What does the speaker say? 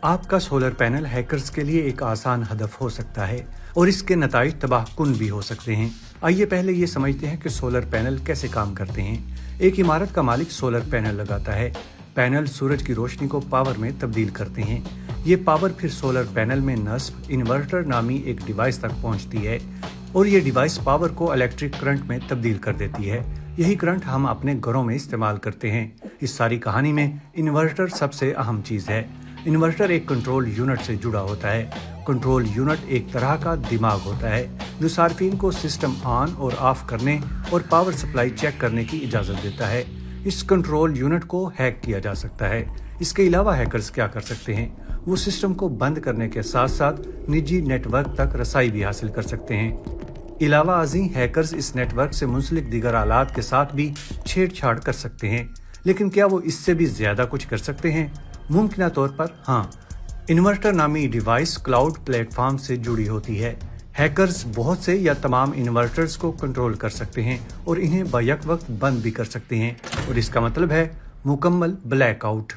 आपका solar panel hackers के लिए एक आसान हदफ हो सकता है और इसके नताइज तबाहकुन भी हो सकते हैं। आइए पहले ये समझते हैं कि सोलर पैनल कैसे काम करते हैं। एक इमारत का मालिक सोलर पैनल लगाता है। पैनल सूरज की रोशनी को पावर में तब्दील करते हैं। ये पावर फिर सोलर पैनल में नस्ब इन्वर्टर नामी एक डिवाइस तक पहुंचती है और ये डिवाइस पावर को इलेक्ट्रिक करंट में तब्दील कर देती है। यही करंट हम अपने घरों में इस्तेमाल करते हैं। इस सारी कहानी में इन्वर्टर सबसे अहम चीज है। इन्वर्टर एक कंट्रोल यूनिट से जुड़ा होता है। कंट्रोल यूनिट एक तरह का दिमाग होता है जो सार्फिन को सिस्टम ऑन और ऑफ करने और पावर सप्लाई चेक करने की इजाजत देता है। इस कंट्रोल यूनिट को हैक किया जा सकता है। इसके अलावा हैकर्स क्या कर सकते हैं? वो सिस्टम को बंद करने के साथ साथ निजी नेटवर्क तक रसाई भी हासिल कर सकते हैं। इलावा अजी हैकर्स इस नेटवर्क से मुंसलिक दीगर आलात के साथ भी छेड़छाड़ कर सकते हैं। लेकिन क्या वो इससे भी ज्यादा कुछ कर सकते हैं? मुमकिन तौर पर हाँ। इन्वर्टर नामी डिवाइस क्लाउड प्लेटफॉर्म से जुड़ी होती है। हैकर्स बहुत से या तमाम इन्वर्टर्स को कंट्रोल कर सकते हैं और इन्हें बैक वक्त बंद भी कर सकते हैं और इसका मतलब है मुकम्मल ब्लैकआउट।